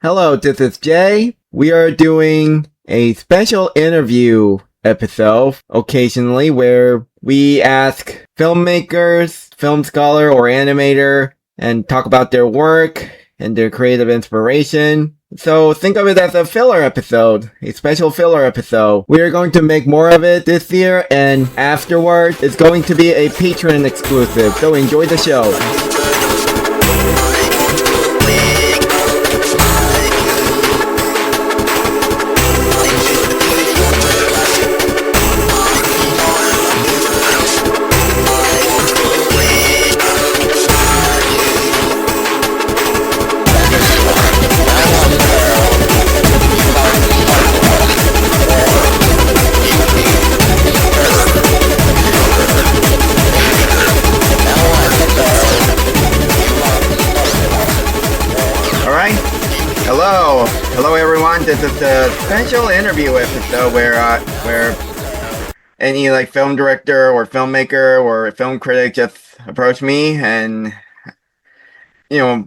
Hello, this is Jay. We are doing a special interview episode occasionally where we ask filmmakers, film scholar, or animator and talk about their work and their creative inspiration. So think of it as a filler episode, a special filler episode. We are going to make more of it this year, and afterwards it's going to be a Patreon exclusive. So enjoy the show. Hello everyone. This is the special interview episode where any film director or filmmaker or film critic just approach me and and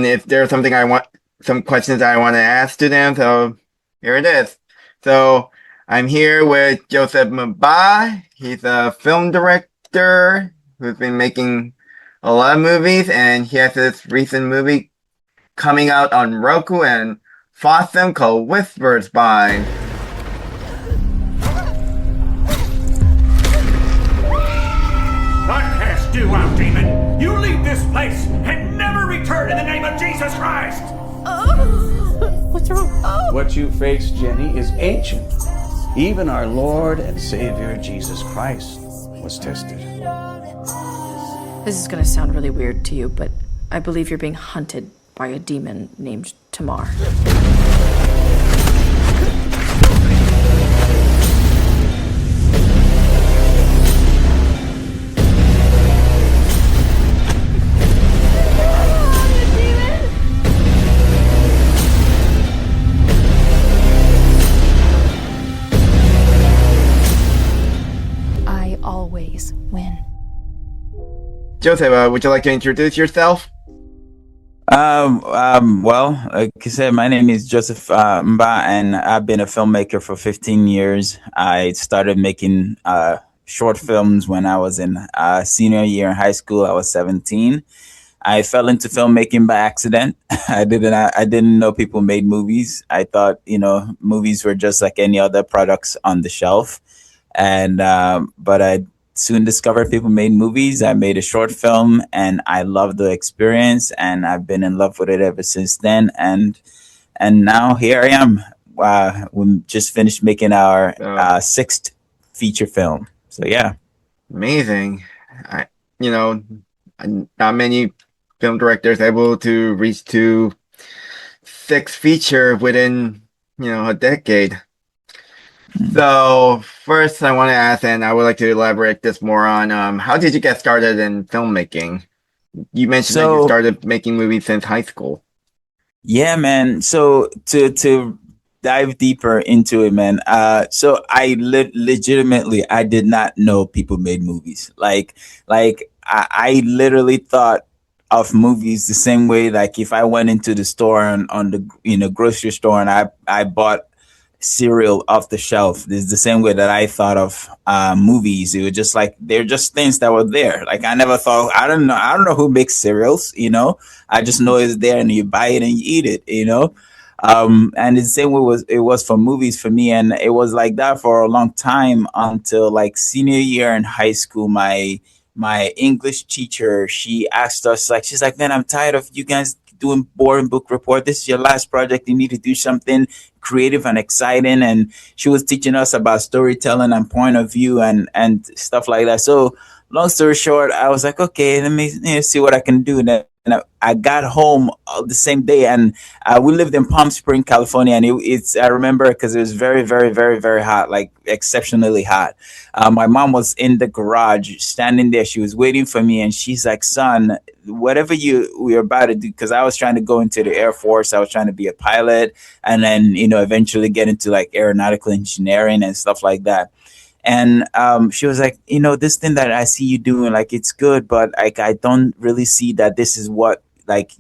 if there's some questions I want to ask to them, so here it is. So I'm here with Joseph Mbah. He's a film director who's been making a lot of movies, and he has this recent movie coming out on Roku and Fawesome called Whispers by. What hast do, out demon? You leave this place and never return in the name of Jesus Christ! What's wrong? What you face, Jenny, is ancient. Even our Lord and Savior Jesus Christ was tested. This is gonna sound really weird to you, but I believe you're being hunted by a demon named Tamar. I always win. Joseph, would you like to introduce yourself? Well, like I said, my name is Joseph Mbah, and I've been a filmmaker for 15 years. I started making short films when I was in senior year in high school. I was 17. I fell into filmmaking by accident. I didn't know people made movies. I thought, movies were just like any other products on the shelf. And but I soon discovered people made movies. I made a short film and I loved the experience, and I've been in love with it ever since then. And now here I am. We just finished making our sixth feature film. So yeah. Amazing. Not many film directors able to reach to 6 feature within, a decade. So first I want to ask, and I would like to elaborate this more on, how did you get started in filmmaking? You mentioned that you started making movies since high school. Yeah, man. So to dive deeper into it, man. So I legitimately, I did not know people made movies. I literally thought of movies the same way. Like if I went into the store on the grocery store and I bought cereal off the shelf, this is the same way that I thought of movies. It was just like they're just things that were there. Like I never thought, I don't know who makes cereals, I just know it's there and you buy it and you eat it, and the same way it was for movies for me. And it was like that for a long time until like senior year in high school. My English teacher, she asked us, she's like, man, I'm tired of you guys doing boring book report. This is your last project. You need to do something creative and exciting. And she was teaching us about storytelling and point of view and stuff like that. So long story short, I was like, okay, let me see what I can do. And I got home the same day, and we lived in Palm Springs, California, and I remember because it was very, very, very, very hot, like exceptionally hot. My mom was in the garage standing there. She was waiting for me, and she's like, son, whatever we're about to do, because I was trying to go into the Air Force. I was trying to be a pilot and then, eventually get into like aeronautical engineering and stuff like that. And she was like, this thing that I see you doing, like, it's good, but like, I don't really see that this is what like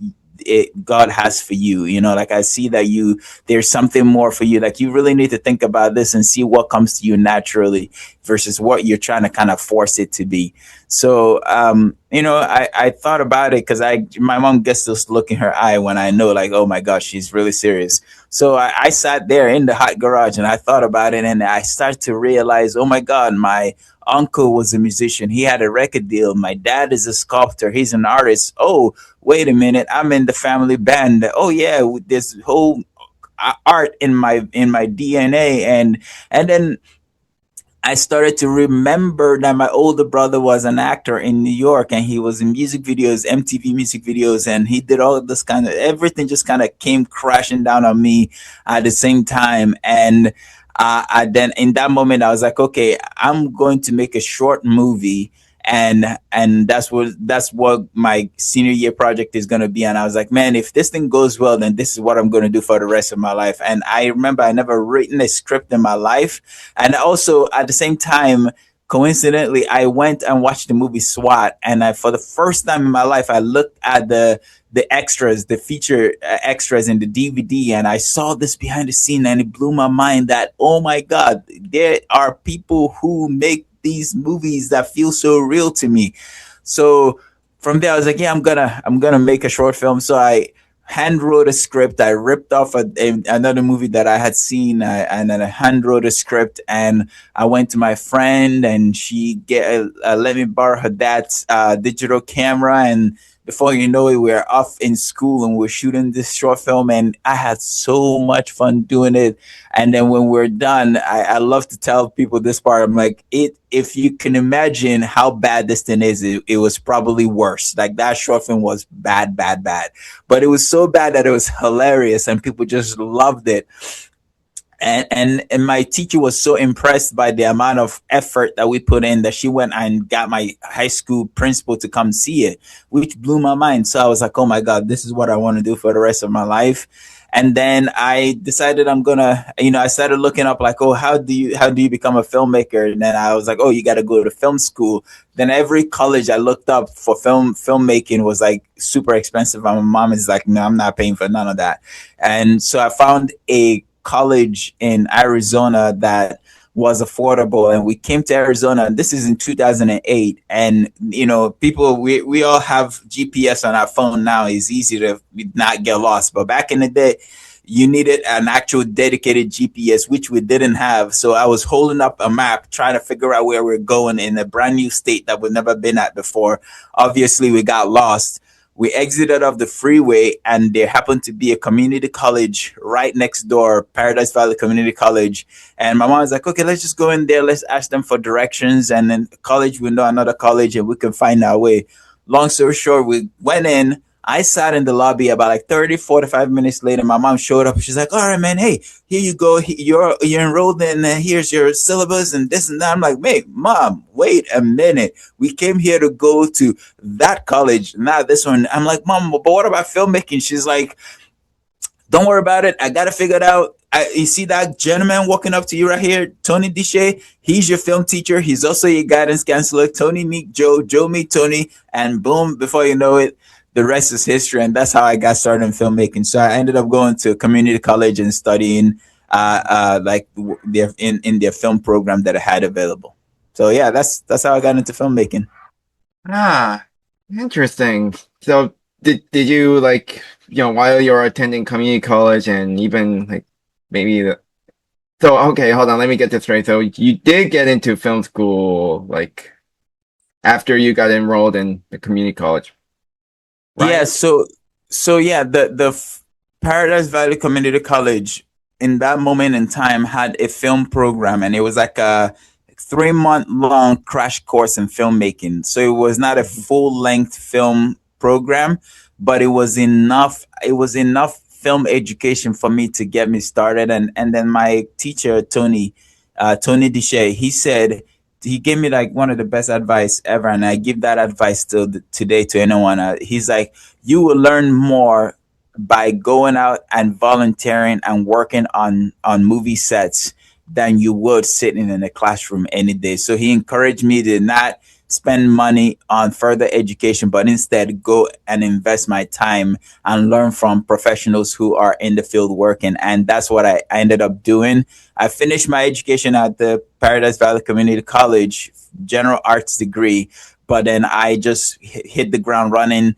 God has for you. You know, like I see that there's something more for you. Like you really need to think about this and see what comes to you naturally versus what you're trying to kind of force it to be. So, you know, I thought about it because my mom gets this look in her eye when I know, like, oh my gosh, she's really serious. So I sat there in the hot garage and I thought about it, and I started to realize, oh my God, my uncle was a musician. He had a record deal. My dad is a sculptor. He's an artist. Oh, wait a minute, I'm in the family band. Oh yeah, this whole art in my DNA, and then I started to remember that my older brother was an actor in New York, and he was in music videos, MTV music videos, and he did all of this kind of everything just kind of came crashing down on me at the same time. And I then in that moment I was like, okay, I'm going to make a short movie, and that's what my senior year project is going to be. And I was like, man, if this thing goes well, then this is what I'm going to do for the rest of my life. And I remember I never written a script in my life, and also at the same time, coincidentally, I went and watched the movie SWAT, and for the first time in my life I looked at the extras, the feature extras in the DVD, and I saw this behind the scene, and it blew my mind that, oh my God, there are people who make these movies that feel so real to me. So from there I was like, yeah, I'm gonna make a short film. So I hand wrote a script. I ripped off another movie that I had seen, and then I hand wrote a script, and I went to my friend, and she let me borrow her dad's digital camera, and before you know it, we're off in school and we're shooting this short film, and I had so much fun doing it. And then when we're done, I love to tell people this part. I'm like, if you can imagine how bad this thing is, it was probably worse. Like that short film was bad, bad, bad. But it was so bad that it was hilarious and people just loved it. And my teacher was so impressed by the amount of effort that we put in that she went and got my high school principal to come see it, which blew my mind. So I was like, oh my God, this is what I want to do for the rest of my life. And then I decided I'm gonna, I started looking up like, oh, how do you become a filmmaker? And then I was like, oh, you got to go to film school. Then every college I looked up for filmmaking was like super expensive. And my mom is like, no, I'm not paying for none of that. And so I found a college in Arizona that was affordable, and we came to Arizona, and this is in 2008. And people, we all have GPS on our phone now. It's easy to not get lost, but back in the day you needed an actual dedicated GPS, which we didn't have. So I was holding up a map trying to figure out where we're going in a brand new state that we've never been at before. Obviously we got lost. We exited off the freeway, and there happened to be a community college right next door, Paradise Valley Community College. And my mom was like, okay, let's just go in there. Let's ask them for directions. And then college, we know another college and we can find our way. Long story short, we went in. I sat in the lobby. About like 45 minutes later, my mom showed up. She's like, all right, man, hey, here you go. You're enrolled in, here's your syllabus and this and that. I'm like, hey, Mom, wait a minute. We came here to go to that college, not this one. I'm like, Mom, but what about filmmaking? She's like, don't worry about it. I got to figure it out. You see that gentleman walking up to you right here, Tony Deshay? He's your film teacher. He's also your guidance counselor. Tony meet Joe, Joe meet Tony, and boom, before you know it, the rest is history. And that's how I got started in filmmaking. So I ended up going to community college and studying like in their film program that I had available. So yeah, that's how I got into filmmaking. Ah, interesting. So did you like, while you're attending community college and even like maybe so okay, hold on, let me get this straight. So you did get into film school like after you got enrolled in the community college, right? Yeah, so yeah, the Paradise Valley Community College in that moment in time had a film program, and it was like a 3-month long crash course in filmmaking. So it was not a full length film program, but it was enough film education for me to get me started. And then my teacher, Tony Deshay, he gave me like one of the best advice ever, and I give that advice till today to anyone. He's like, you will learn more by going out and volunteering and working on movie sets than you would sitting in a classroom any day. So he encouraged me to not spend money on further education, but instead go and invest my time and learn from professionals who are in the field working. And that's what I ended up doing. I finished my education at the Paradise Valley Community College, general arts degree, but then I just hit the ground running,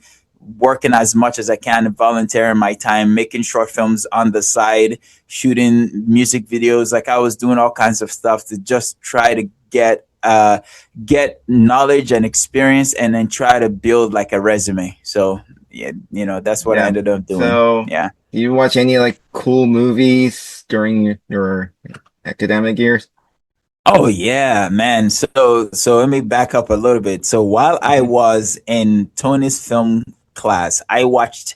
working as much as I can, volunteering my time, making short films on the side, shooting music videos. Like I was doing all kinds of stuff to just try to get knowledge and experience, and then try to build like a resume. So yeah, that's what I ended up doing. So, Yeah. do you watch any like cool movies during your academic years? Oh yeah, man. So let me back up a little bit. So while I was in Tony's film class, I watched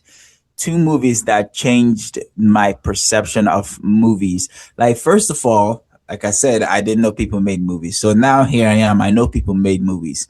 two movies that changed my perception of movies. Like first of all, like I said, I didn't know people made movies. So now here I am. I know people made movies,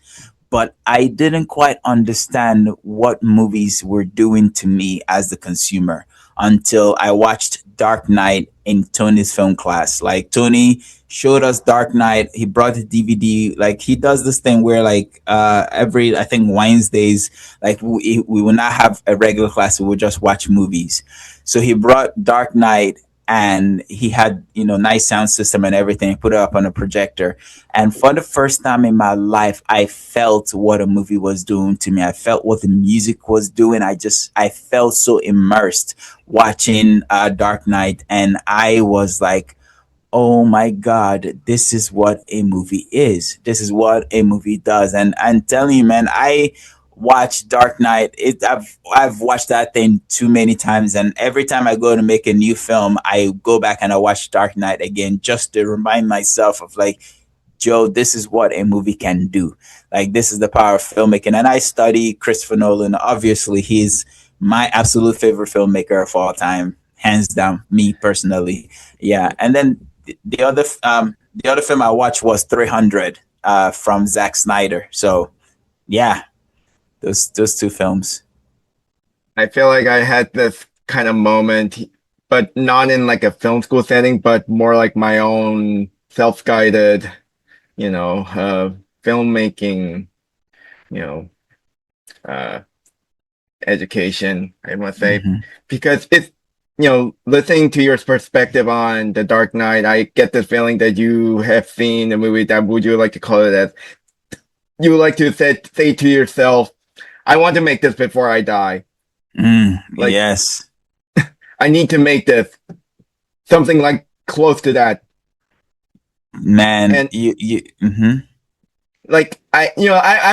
but I didn't quite understand what movies were doing to me as the consumer until I watched Dark Knight in Tony's film class. Like Tony showed us Dark Knight. He brought the DVD. Like he does this thing where like every, I think, Wednesdays, like we will not have a regular class. We will just watch movies. So he brought Dark Knight, and he had nice sound system and everything. He put it up on a projector, and for the first time in my life, I felt what a movie was doing to me. I felt what the music was doing. I felt so immersed watching Dark Knight, and I was like, oh my God, this is what a movie is. This is what a movie does. And I'm telling you, man, I watch Dark Knight. I've watched that thing too many times, and every time I go to make a new film, I go back and I watch Dark Knight again just to remind myself of like, Joe, this is what a movie can do. Like this is the power of filmmaking. And I study Christopher Nolan. Obviously, he's my absolute favorite filmmaker of all time, hands down. Me personally, yeah. And then the other film I watched was 300 from Zack Snyder. So yeah. Those two films. I feel like I had this kind of moment, but not in like a film school setting, but more like my own self-guided, filmmaking, you know, uh, education, I must say, because it's, listening to your perspective on The Dark Knight, I get the feeling that you have seen a movie that, would you like to call it as, you like to say to yourself, I want to make this before I die. Yes. I need to make this. Something like close to that. Man, and you like I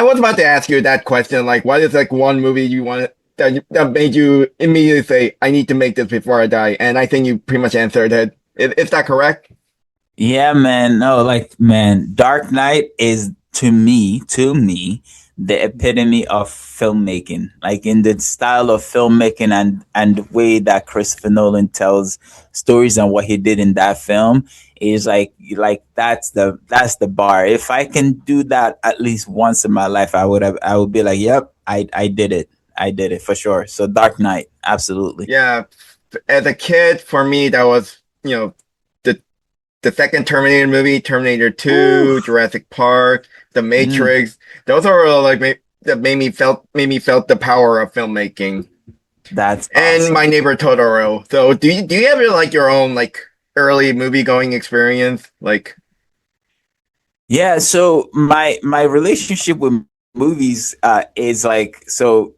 was about to ask you that question, like what is like one movie you want that made you immediately say, I need to make this before I die? And I think you pretty much answered it. Is that correct? Yeah, man. No, like, man, Dark Knight is to me, the epitome of filmmaking, like in the style of filmmaking and the way that Christopher Nolan tells stories and what he did in that film is like that's the bar. If I can do that at least once in my life, I would be like, yep, I did it. I did it for sure. So Dark Knight, absolutely. Yeah. As a kid, for me, that was, the second Terminator movie, Terminator 2, Ooh. Jurassic Park, The Matrix. Those are like that made me felt the power of filmmaking. That's and awesome. My Neighbor Totoro. So do you have like your own like early movie going experience? Like, yeah. So my relationship with movies is like, so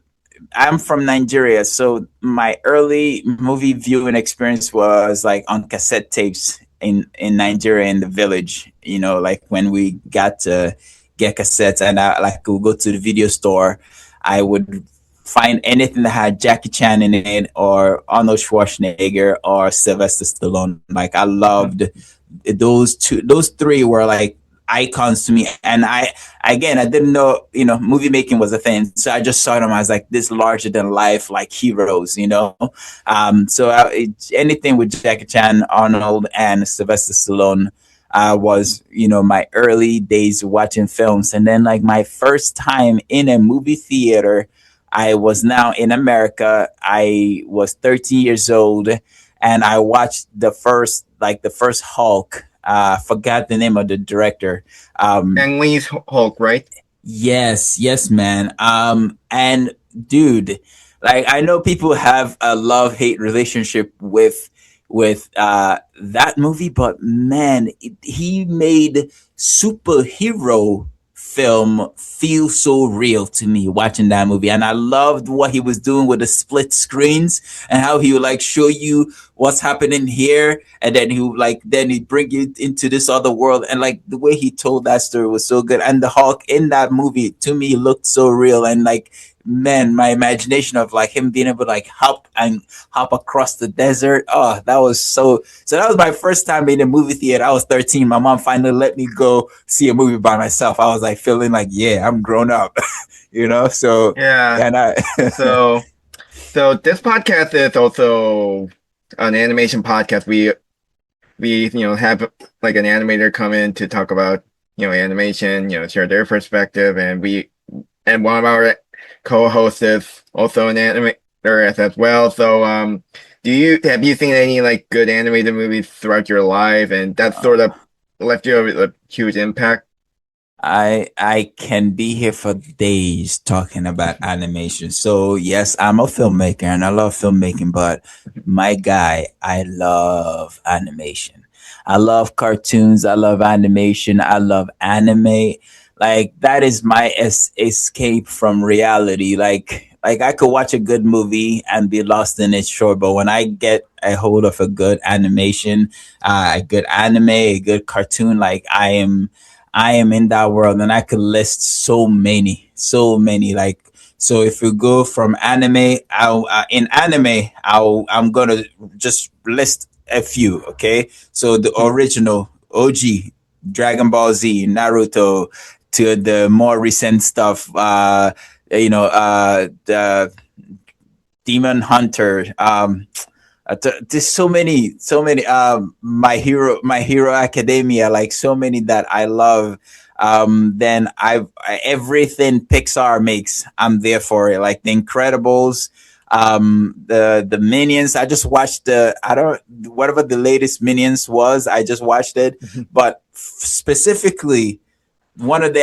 I'm from Nigeria, so my early movie viewing experience was like on cassette tapes in Nigeria, in the village. Like when we got to get cassettes, and I like would go to the video store, I would find anything that had Jackie Chan in it, or Arnold Schwarzenegger, or Sylvester Stallone. Like I loved those two. Those three were like icons to me, and I didn't know movie making was a thing, so I just saw them as like this larger than life like heroes. So anything with Jackie Chan, Arnold, and Sylvester Stallone was my early days watching films. And then like my first time in a movie theater, I was now in America. I was 13 years old, and I watched the first Hulk. Forgot the name of the director. Ang Lee's Hulk, right? Yes, man. And dude, like I know people have a love-hate relationship with that movie, but man, he made superhero film feel so real to me watching that movie. And I loved what he was doing with the split screens and how he would like show you what's happening here, and then he'd bring you into this other world, and like the way he told that story was so good. And the Hulk in that movie to me looked so real, and like, man, my imagination of like him being able to like hop across the desert, oh, that was so that was my first time in a movie theater. I was 13. My mom finally let me go see a movie by myself. I was like feeling like, yeah, I'm grown up. So Yeah. and I So so this podcast is also an animation podcast. We have like an animator come in to talk about animation, share their perspective, and one of our co-hosts is also an animator as well. So have you seen any like good animated movies throughout your life, and that sort of left you with a huge impact? I can be here for days talking about animation. So yes, I'm a filmmaker and I love filmmaking, but my guy, I love animation. I love cartoons, I love animation, I love anime. Like that is my escape from reality. Like I could watch a good movie and be lost in it, sure, but when I get a hold of a good animation, a good anime, a good cartoon, like I am in that world, and I could list so many. Like, so if we go from anime, I'm gonna just list a few. Okay, so the original OG Dragon Ball Z, Naruto, to the more recent stuff. The Demon Hunter. There's so many. My Hero Academia, like so many that I love. Then everything Pixar makes, I'm there for it. Like The Incredibles, the Minions. I just watched the I don't whatever the latest Minions was. I just watched it, but specifically one of the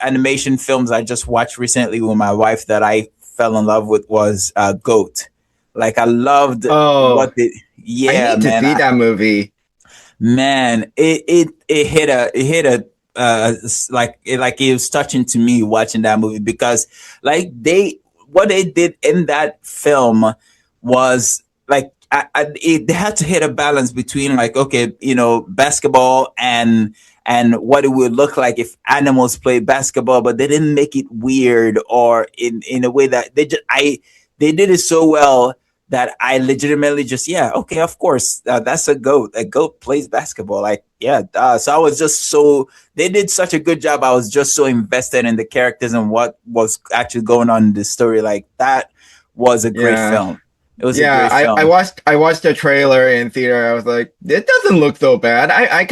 animation films I just watched recently with my wife that I fell in love with was Goat. Like I loved Oh, what the I yeah, need to man. see that movie. Man, it hit a like it was touching to me watching that movie, because like what they did in that film was like they had to hit a balance between like, okay, basketball and what it would look like if animals played basketball, but they didn't make it weird or in a way that they did it so well that I legitimately just, yeah, okay, of course, that's a goat. A goat plays basketball, like, yeah. So I was just so they did such a good job. I was just so invested in the characters and what was actually going on in the story. Like that was a great Yeah. film. It was a Yeah, great I film. watched the trailer in theater. I was like, it doesn't look so bad. I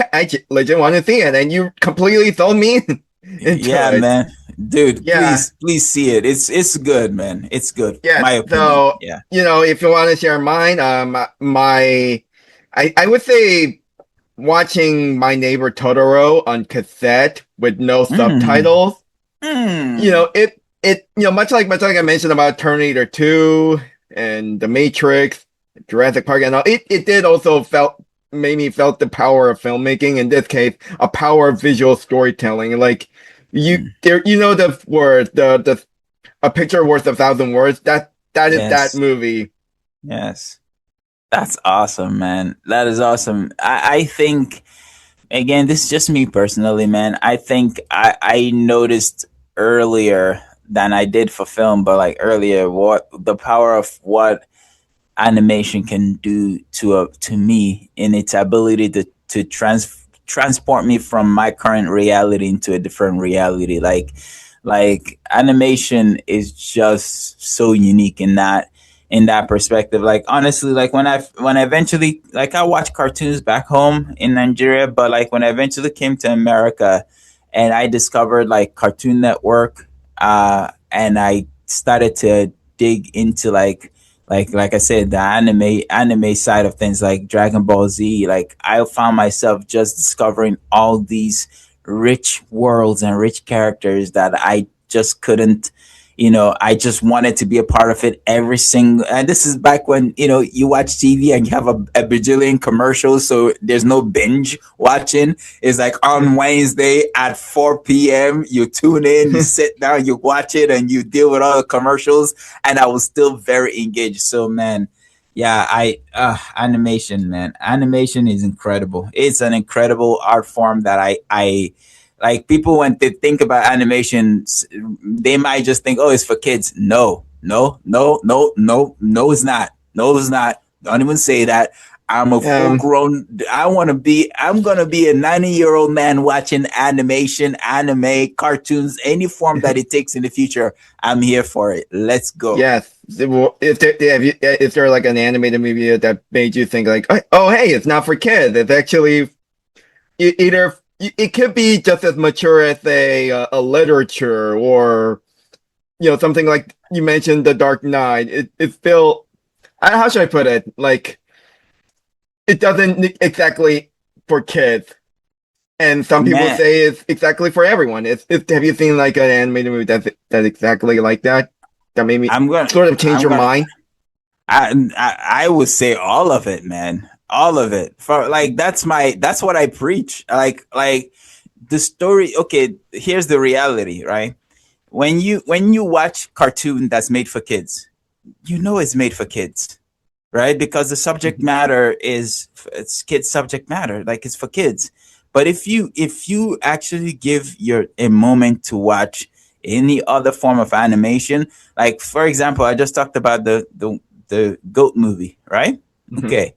legit want to see it, and you completely sold me into Yeah, it. man, dude, Yeah, please see it. It's good, man. It's good. yeah. My opinion. So Yeah. if you want to share mine, I would say watching My Neighbor Totoro on cassette with no Mm, subtitles. mm, It much like I mentioned about Terminator 2 and The Matrix, Jurassic Park, and all. It did also made me felt the power of filmmaking. In this case, a power of visual storytelling. Like mm. the word, the a picture worth a thousand words. That is that Yes, movie. yes. That's awesome, man. That is awesome. I think, again, this is just me personally, man. I think I noticed earlier than I did for film, but like earlier, what the power of what animation can do to me in its ability to transport me from my current reality into a different reality. Like animation is just so unique in that perspective. Like honestly, like when I eventually, like, I watch cartoons back home in Nigeria, but like when I eventually came to America and I discovered like Cartoon Network, and I started to dig into like I said, the anime side of things, like Dragon Ball Z. Like I found myself just discovering all these rich worlds and rich characters that I just couldn't, I just wanted to be a part of it every single. And this is back when, you watch TV and you have a bajillion commercials, so there's no binge watching. It's like on Wednesday at 4 p.m. you tune in, you sit down, you watch it, and you deal with all the commercials. And I was still very engaged. So man, yeah, animation, man. Animation is incredible. It's an incredible art form that I like. People, when they think about animation, they might just think, oh, it's for kids. No, no, no, no, no, no, it's not. No, it's not. Don't even say that. I'm a full grown. I'm gonna be a 90-year-old man watching animation, anime, cartoons, any form that it takes in the future. I'm here for it. Let's go. Yes. Is there like an animated movie that made you think like, oh, hey, it's not for kids. It's actually either it could be just as mature as a literature, or something like you mentioned, The Dark Knight. It's still, how should I put it? Like, it doesn't exactly for kids, and some people say it's exactly for everyone. Have you seen like an animated movie that's exactly like that? That made me sort of change your mind. I would say all of it, man. All of it. For like that's what I preach. Like the story. Okay, here's the reality, right? When you watch cartoon that's made for kids, it's made for kids, right? Because the subject matter it's kids subject matter, like it's for kids. But if you actually give a moment to watch any other form of animation, like for example, I just talked about the goat movie, right? Mm-hmm. Okay,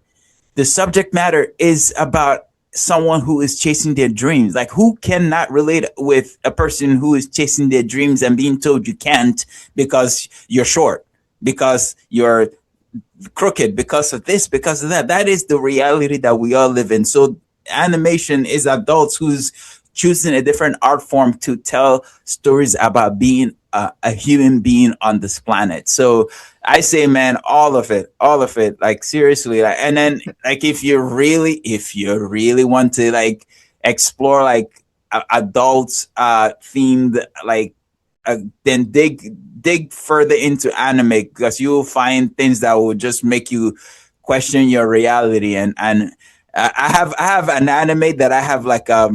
the subject matter is about someone who is chasing their dreams. Like, who cannot relate with a person who is chasing their dreams and being told you can't because you're short, because you're crooked, because of this, because of that? That is the reality that we all live in. So animation is adults who's choosing a different art form to tell stories about being a human being on this planet. So I say, man, all of it, like seriously. Like, and then like if you really want to like explore like adults themed, like then dig further into anime, because you will find things that will just make you question your reality. And I have an anime that I have like a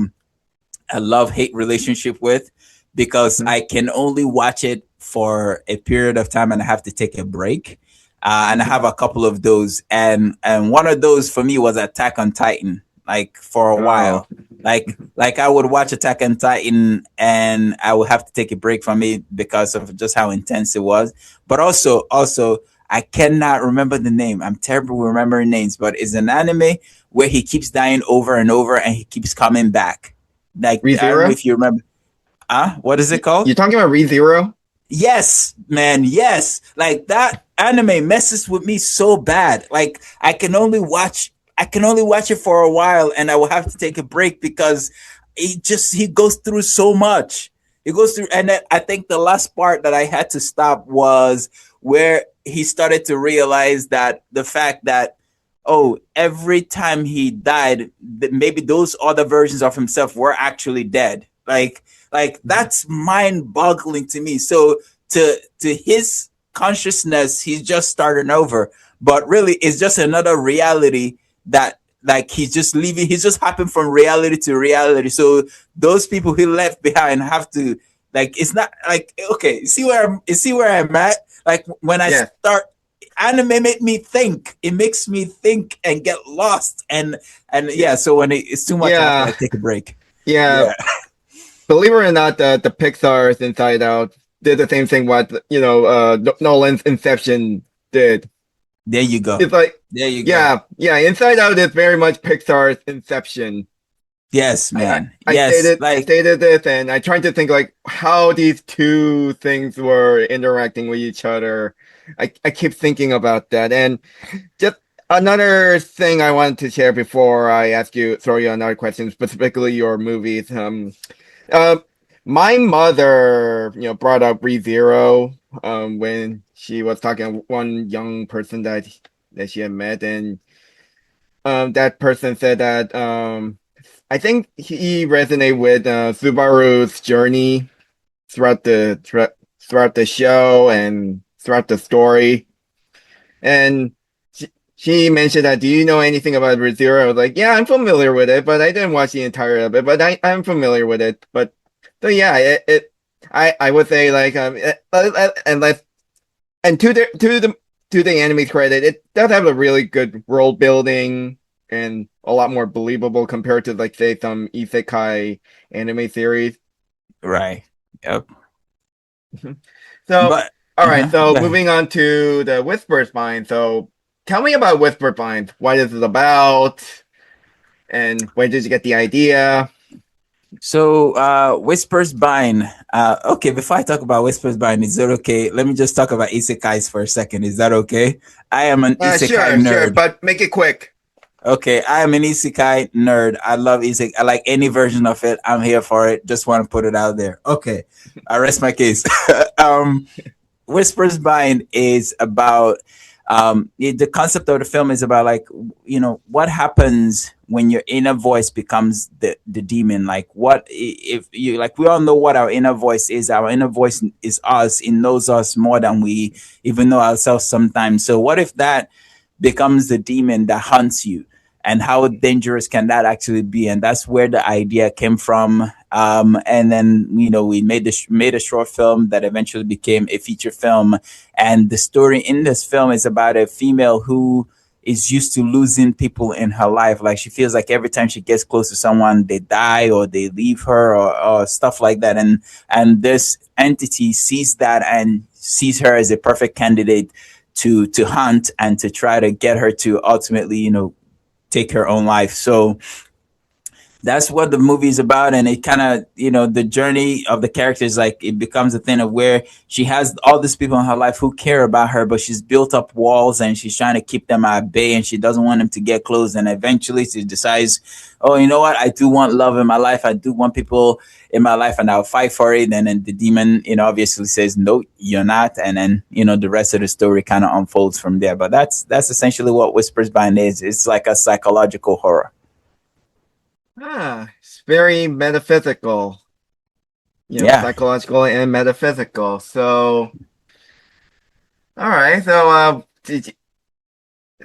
love-hate relationship with, because I can only watch it for a period of time and I have to take a break. And I have a couple of those, and one of those for me was Attack on Titan. Like for a while, like I would watch Attack on Titan and I would have to take a break from it because of just how intense it was. But also I cannot remember the name. I'm terrible with remembering names, but it's an anime where he keeps dying over and over and he keeps coming back. Like, I don't know if you remember. What is it called? You're talking about ReZero? Yes, man. Yes. Like that anime messes with me so bad. Like I can only watch it for a while and I will have to take a break because he goes through so much. He goes through, and then I think the last part that I had to stop was where he started to realize that the fact that, oh, every time he died, maybe those other versions of himself were actually dead. Like that's mind-boggling to me. So to his consciousness, he's just starting over. But really, it's just another reality that like he's just hopping from reality to reality. So those people he left behind have to, like, it's not like, okay, see where I'm at? Like when I start, anime made me think. It makes me think and get lost. And yeah, so when it's too much, I have to take a break. Yeah. Believe it or not, the Pixar's Inside Out did the same thing what Nolan's Inception did. There you go. It's like, there you go. Yeah. Inside Out is very much Pixar's Inception. Yes, man. I stated this, and I tried to think like how these two things were interacting with each other. I keep thinking about that, and just another thing I wanted to share before I throw you another question, specifically your movies. My mother, brought up ReZero when she was talking to one young person that she had met, and that person said that I think he resonated with Subaru's journey throughout throughout the show and throughout the story. And she mentioned that, do you know anything about ReZero? I was like, yeah, I'm familiar with it, but I didn't watch the entire of it, but I'm familiar with it. But so yeah, I would say like and let's and to the anime's credit, it does have a really good world building and a lot more believable compared to like say some isekai anime series. Right. Yep. So But all right, so go ahead. moving on to the Whisper Spine. So tell me about Whisper Spine. What is it about? And where did you get the idea? So, Whispers Bind. Okay, before I talk about Whispers Bind, is that okay? Let me just talk about isekais for a second. Is that okay? I am an isekai Sure, nerd. but make it quick. Okay, I am an isekai nerd. I love isekai. I like any version of it. I'm here for it. Just want to put it out there. Okay, I rest my case. um, Whispers Bind is about the concept of the film is about like what happens when your inner voice becomes the demon. Like what if you like we all know what our inner voice is. Our inner voice is us. It knows us more than we even know ourselves sometimes. So what if that becomes the demon that hunts you? And how dangerous can that actually be? And that's where the idea came from. And then we made a short film that eventually became a feature film. And the story in this film is about a female who is used to losing people in her life. Like she feels like every time she gets close to someone, they die or they leave her or stuff like that. And this entity sees that and sees her as a perfect candidate to hunt and to try to get her to ultimately take her own life. So that's what the movie is about. And it kind of the journey of the characters, like it becomes a thing of where she has all these people in her life who care about her, but she's built up walls and she's trying to keep them at bay and she doesn't want them to get close. And eventually she decides, oh, you know what, I do want love in my life, I do want people in my life, and I'll fight for it. And then the demon obviously says, no, you're not. And then the rest of the story kind of unfolds from there. But that's essentially what Whispers Bind is. It's like a psychological horror. It's very metaphysical. Yeah. Psychological and metaphysical. So all right, so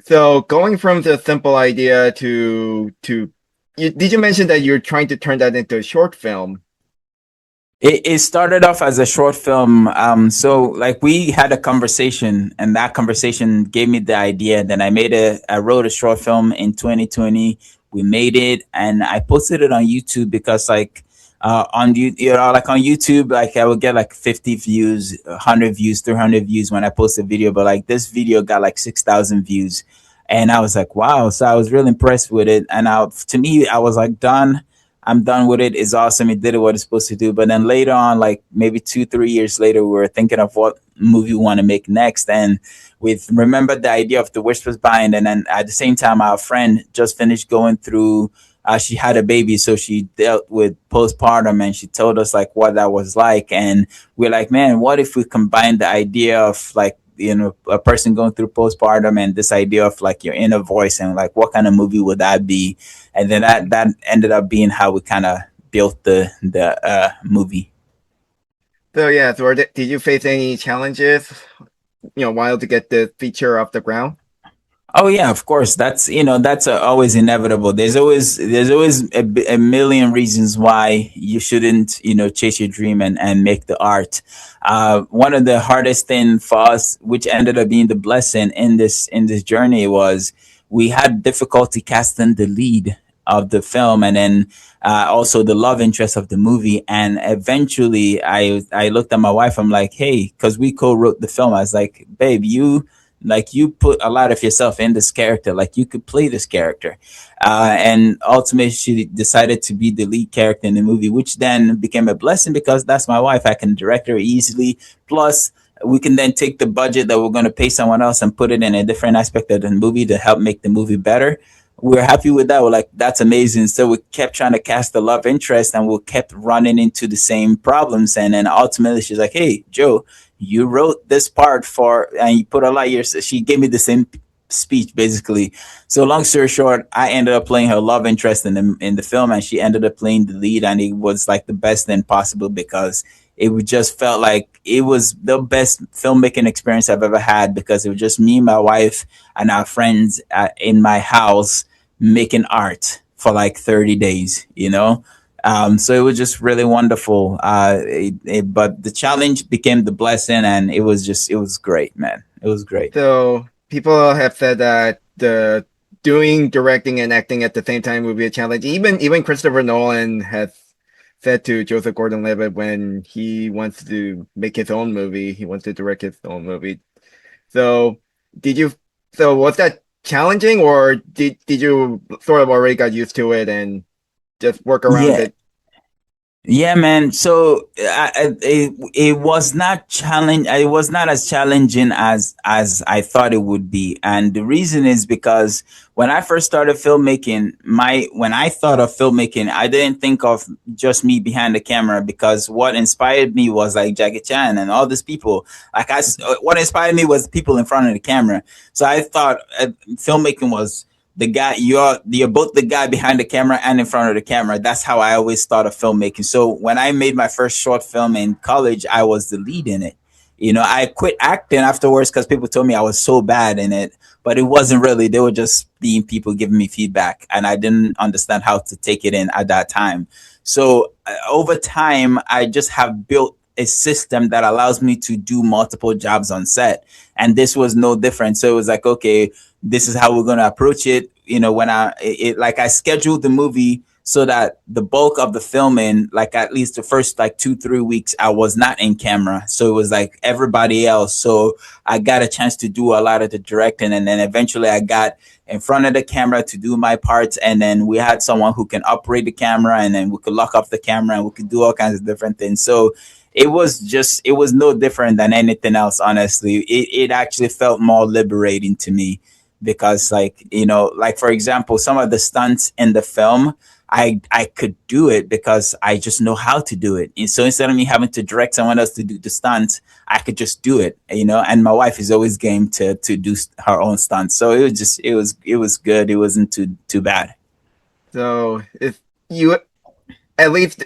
so going from the simple idea to did you mention that you're trying to turn that into a short film? It started off as a short film. So like we had a conversation, and that conversation gave me the idea. Then I wrote a short film in 2020. We made it, and I posted it on YouTube because like like on YouTube, like I would get like 50 views, 100 views, 300 views when I post a video. But like this video got like 6,000 views, and I was like, wow. So I was really impressed with it, and to me, I was like, done. I'm done with it. It's awesome. It did what it's supposed to do. But then later on, like maybe 2-3 years later, we were thinking of what movie we want to make next. And we've remembered the idea of the Whispers Bind. And then at the same time, our friend just finished going through, she had a baby. So she dealt with postpartum and she told us like what that was like. And we're like, man, what if we combine the idea of like, a person going through postpartum and this idea of like your inner voice, and like what kind of movie would that be? And then that ended up being how we kind of built the movie. So yeah, so did you face any challenges, while to get the feature off the ground? Oh yeah, of course. That's always inevitable. There's always a million reasons why you shouldn't chase your dream and make the art. One of the hardest thing for us, which ended up being the blessing in this journey, was we had difficulty casting the lead of the film, and then also the love interest of the movie. And eventually, I looked at my wife. I'm like, hey, because we co-wrote the film. I was like, babe, you put a lot of yourself in this character, like you could play this character. And ultimately she decided to be the lead character in the movie, which then became a blessing because that's my wife. I can direct her easily. Plus we can then take the budget that we're going to pay someone else and put it in a different aspect of the movie to help make the movie better. We're happy with that. We're like, that's amazing. So we kept trying to cast the love interest and we kept running into the same problems. And then ultimately she's like, hey, Joe, you wrote this part and you put a lot of your, she gave me the speech basically. So long story short, I ended up playing her love interest in the film, and she ended up playing the lead, and it was like the best thing possible because it just felt like it was the best filmmaking experience I've ever had, because it was just me, my wife, and our friends in my house making art for like 30 days, you know? So it was just really wonderful. But the challenge became the blessing, and it was great, man. It was great. So people have said that the doing directing and acting at the same time would be a challenge. Even Christopher Nolan has said to Joseph Gordon-Levitt when he wants to make his own movie, he wants to direct his own movie. So did you? So was that challenging, or did you sort of already got used to it and just work around Yeah, it? Yeah, man. So it was not challenge. It was not as challenging as I thought it would be, and the reason is because when I first started filmmaking, when I thought of filmmaking, I didn't think of just me behind the camera, because what inspired me was like Jackie Chan and all these people. What inspired me was people in front of the camera. So I thought filmmaking was the guy, you're both the guy behind the camera and in front of the camera. That's how I always thought of filmmaking. So when I made my first short film in college, I was the lead in it. You know, I quit acting afterwards because people told me I was so bad in it, but it wasn't really. They were just being people giving me feedback, and I didn't understand how to take it in at that time. So over time, I just have built a system that allows me to do multiple jobs on set, and this was no different. So it was like, okay, this is how we're going to approach it. You know, when I scheduled the movie so that the bulk of the filming, like at least the first like 2-3 weeks, I was not in camera. So it was like everybody else. So I got a chance to do a lot of the directing, and then eventually I got in front of the camera to do my parts. And then we had someone who can operate the camera, and then we could lock off the camera, and we could do all kinds of different things. So it was no different than anything else. Honestly, it actually felt more liberating to me, because like, you know, like for example, some of the stunts in the film, I could do it because I just know how to do it. And so instead of me having to direct someone else to do the stunts, I could just do it, you know. And my wife is always game to do her own stunts. So it was good. It wasn't too bad. So if you at least,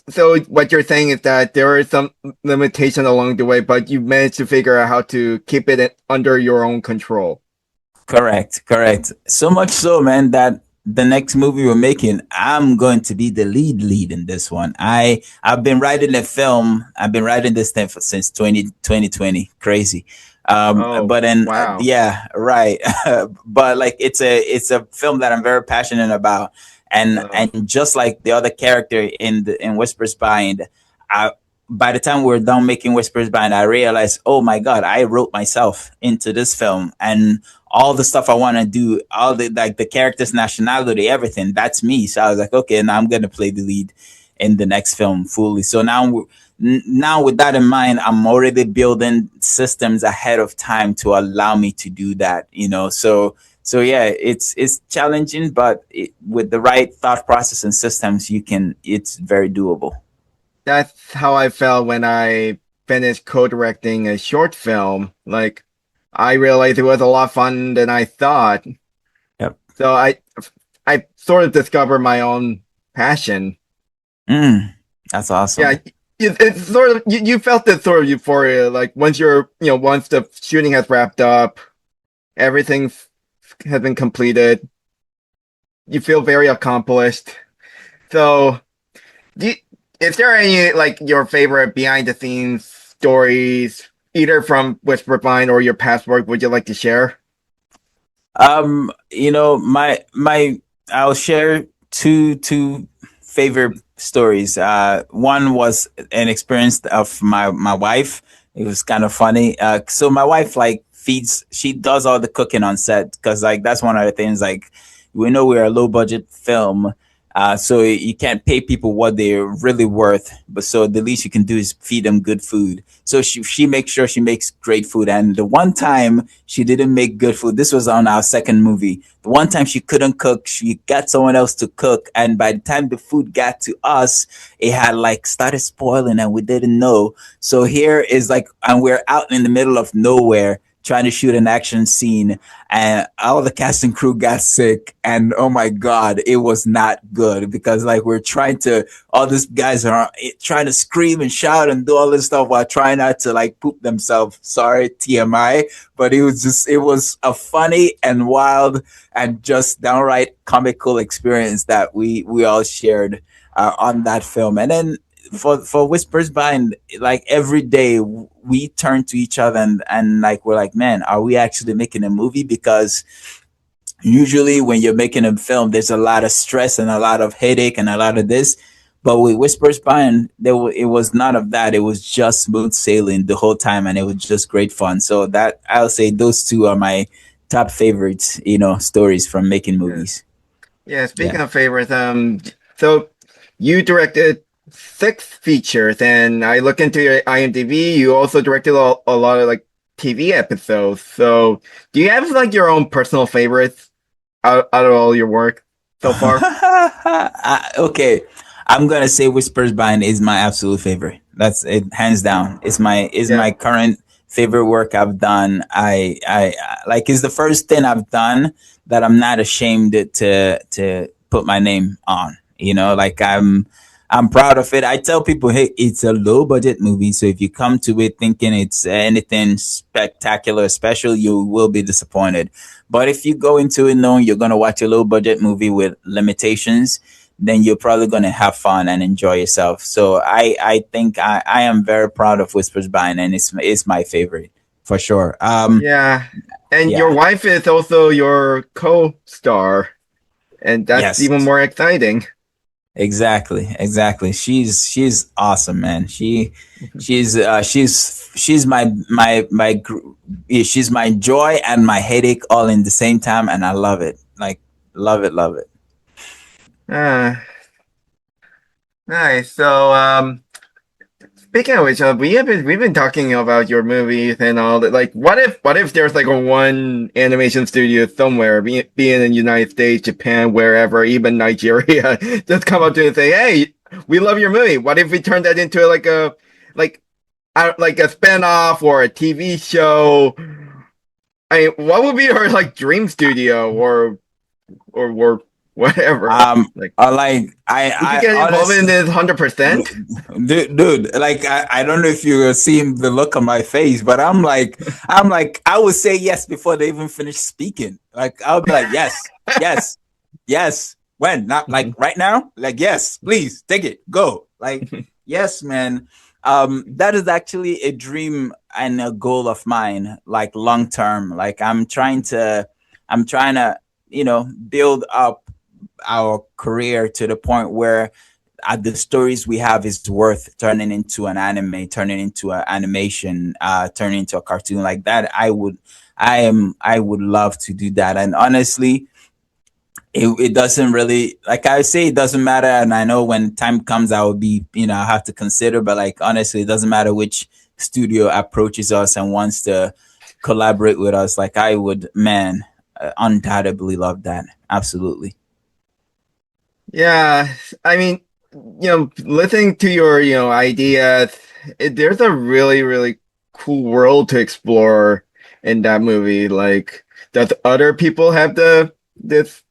so what you're saying is that there are some limitation along the way, but you managed to figure out how to keep it under your own control. Correct. So much so, man, that the next movie we're making, I'm going to be the lead in this one. I've been writing a film. I've been writing this thing since 2020. Crazy. Oh, But then wow. yeah, right. But like it's a film that I'm very passionate about, Oh, and just like the other character in Whispers Bind, I by the time we're done making Whispers Bind, I realized, oh my god, I wrote myself into this film, and all the stuff I want to do, all the like the character's nationality, everything, that's me. So I was like, okay, now I'm gonna play the lead in the next film fully. So now with that in mind, I'm already building systems ahead of time to allow me to do that. You know, so yeah, it's challenging, but with the right thought process and systems, it's very doable. that's how I felt when I finished co-directing a short film. Like, I realized it was a lot fun than I thought. Yep. So I sort of discovered my own passion. Mm, that's Yeah, awesome. it's sort of you felt this sort of euphoria, like once once the shooting has wrapped up, everything has been completed, you feel very accomplished. So, do you, is there any like your favorite behind the scenes stories, either from Whisper Vine or your past work, would you like to share? You know, my I'll share two favorite stories. One was an experience of my wife. It was kind of funny. So my wife like she does all the cooking on set, because like that's one of the things. Like, we know we're a low budget film, so you can't pay people what they're really worth. But so the least you can do is feed them good food. So she makes sure she makes great food. And the one time she didn't make good food, this was on our second movie. The one time she couldn't cook, she got someone else to cook, and by the time the food got to us, it had like started spoiling, and we didn't know. So here is like, and we're out in the middle of nowhere. trying to shoot an action scene, and all the cast and crew got sick, and oh my god, it was not good, because like all these guys are trying to scream and shout and do all this stuff while trying not to like poop themselves. Sorry, TMI, but it was a funny and wild and just downright comical experience that we all shared on that film. And then for Whispers Behind, like every day we turn to each other and like we're like, man, are we actually making a movie? Because usually when you're making a film, there's a lot of stress and a lot of headache and a lot of this. But with Whispers Behind, it was none of that. It was just smooth sailing the whole time, and it was just great fun. So that, I'll say those two are my top favorites, stories from making movies. Yeah, speaking of favorites, so you directed 6 features, and I look into your IMDb. You also directed a lot of like TV episodes. So, do you have like your own personal favorites out of all your work so far? Okay, I'm gonna say Whispers Behind is my absolute favorite. That's it, hands down. It's my current favorite work I've done. I like, it's the first thing I've done that I'm not ashamed to put my name on. Like I'm proud of it. I tell people, hey, it's a low budget movie, so if you come to it thinking it's anything spectacular, special, you will be disappointed. But if you go into it knowing you're gonna watch a low budget movie with limitations, then you're probably gonna have fun and enjoy yourself. So I think I am very proud of Whispers Behind, and it's my favorite for sure. Yeah, and your wife is also your co-star, and that's even more exciting. Exactly. She's awesome, man. She's she's my joy and my headache all in the same time, and I love it. Like, love it. Nice. So, speaking of which, we've been talking about your movies and all that. Like, what if there's like a one animation studio somewhere, be it in the United States, Japan, wherever, even Nigeria, just come up to you and say, "Hey, we love your movie. What if we turn that into like a spinoff or a TV show?" I mean, what would be your like dream studio or whatever? I get involved in this 100%. Dude, like I don't know if you're seeing the look on my face, but I'm like I would say yes before they even finish speaking. Like, I'll be like, yes. When? Not like right now? Like, yes, please take it, go. Like, yes, man. That is actually a dream and a goal of mine, like long term. Like, I'm trying to build up our career to the point where the stories we have is worth turning into an anime, turning into an animation, turning into a cartoon like that. I would love to do that. And honestly, it doesn't really, like I say, it doesn't matter. And I know when time comes, I will be, I have to consider, but like, honestly, it doesn't matter which studio approaches us and wants to collaborate with us. Like, I would, man, undoubtedly love that. Absolutely. Yeah, I mean, listening to your, ideas, there's a really, really cool world to explore in that movie. Like, does other people have this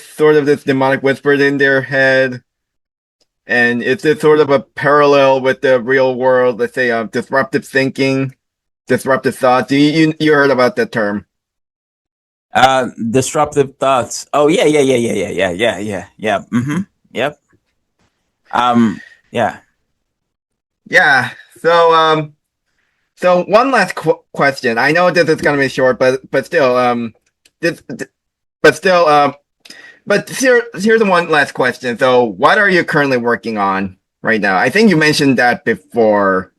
sort of this demonic whisper in their head? And is this sort of a parallel with the real world? Let's say, disruptive thinking, disruptive thought. You heard about that term? Disruptive thoughts. Oh yeah. Mm-hmm. Yep. Yeah. Yeah. So one last question. I know this is gonna be short, but still, here's the one last question. So, what are you currently working on right now? I think you mentioned that before.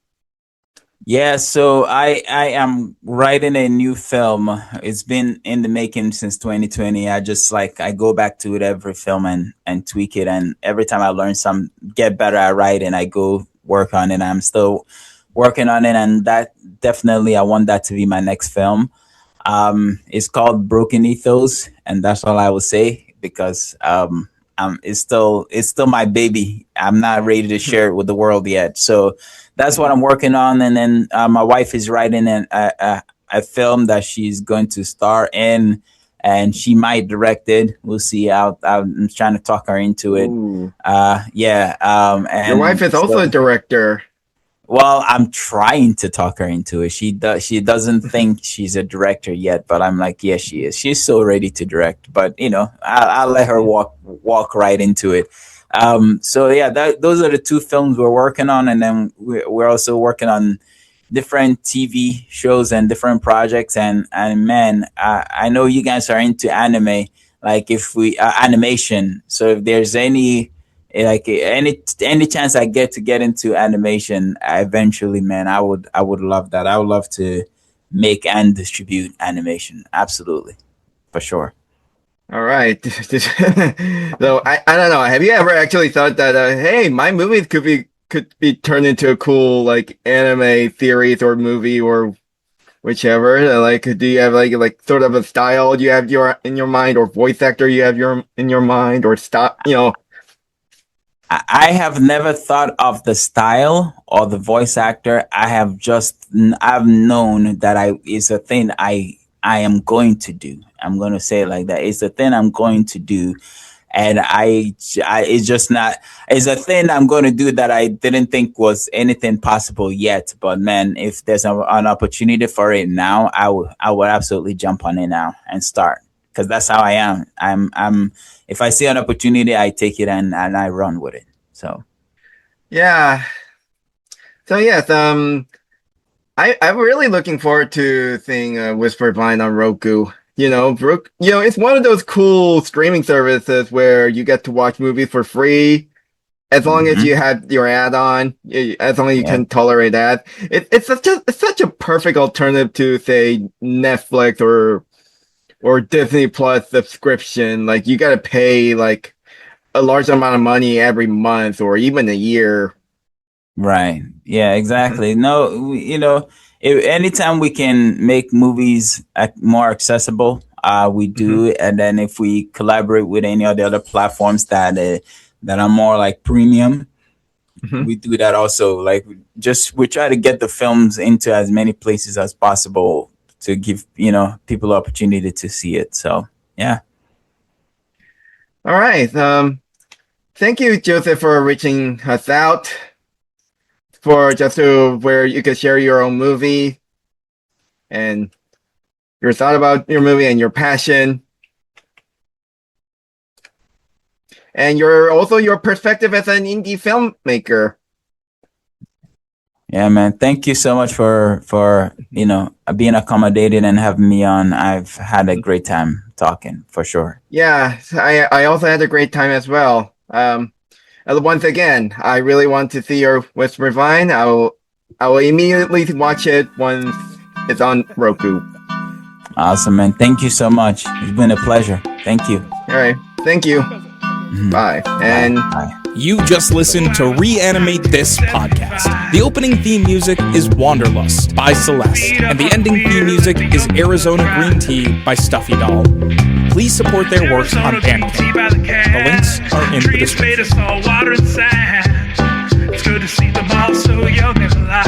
Yeah, so I am writing a new film. It's been in the making since 2020. I go back to it every film and tweak it, and every time I learn some, get better at writing, I go work on it. I'm still working on it, and that definitely, I want that to be my next film. It's called Broken Ethos, and that's all I will say, because it's still my baby. I'm not ready to share it with the world yet. So that's what I'm working on. And then my wife is writing a film that she's going to star in, and she might direct it. We'll see. I'm trying to talk her into it. Ooh. Yeah. And Your wife is also a director. Well, I'm trying to talk her into it. She doesn't think she's a director yet, but I'm like, yeah, she is. She's so ready to direct. But I'll let her walk right into it. So yeah, those are the two films we're working on, and then we're also working on different TV shows and different projects. And man, I know you guys are into anime. Like if we animation. So if there's any chance I get to get into animation eventually, man, I would love that. I would love to make and distribute animation. Absolutely, for sure. All right. So I don't know. Have you ever actually thought that hey, my movies could be turned into a cool like anime series or movie or whichever? Like, do you have like sort of a style you have in your mind, or voice actor you have in your mind, or style? I have never thought of the style or the voice actor. I've known that it's a thing I am going to do. I'm going to say it like that. It's a thing I'm going to do. And it's a thing I'm going to do that I didn't think was anything possible yet. But man, if there's an opportunity for it now, I would absolutely jump on it now and start. Because that's how I am. I'm if I see an opportunity, I take it and I run with it. So, yeah. So yes, I'm really looking forward to seeing Whisper Vine on Roku. It's one of those cool streaming services where you get to watch movies for free, as long as you have your add-on, as long as you can tolerate that. It's such a perfect alternative to, say, Netflix or Disney Plus subscription. Like, you gotta pay like a large amount of money every month or even a year. Right. Yeah, exactly. No, anytime we can make movies more accessible, we do. And then if we collaborate with any of the other platforms that are more like premium, we do that also. Like we try to get the films into as many places as possible to give, people opportunity to see it. So, yeah. All right. Thank you, Joseph, for reaching us out for just to where you could share your own movie and your thought about your movie and your passion. And your perspective as an indie filmmaker. Yeah, man. Thank you so much for being accommodated and having me on. I've had a great time talking, for sure. Yeah, I also had a great time as well. Once again, I really want to see your Whisper Vine. I will immediately watch it once it's on Roku. Awesome, man. Thank you so much. It's been a pleasure. Thank you. All right. Thank you. Bye. And Bye. You just listened to Reanimate This podcast. The opening theme music is Wanderlust by Celeste, and the ending theme music is Arizona Green Tea by Stuffy Doll. Please support their works on Bandcamp. The links are in the description. It's good to see them all so young and alive.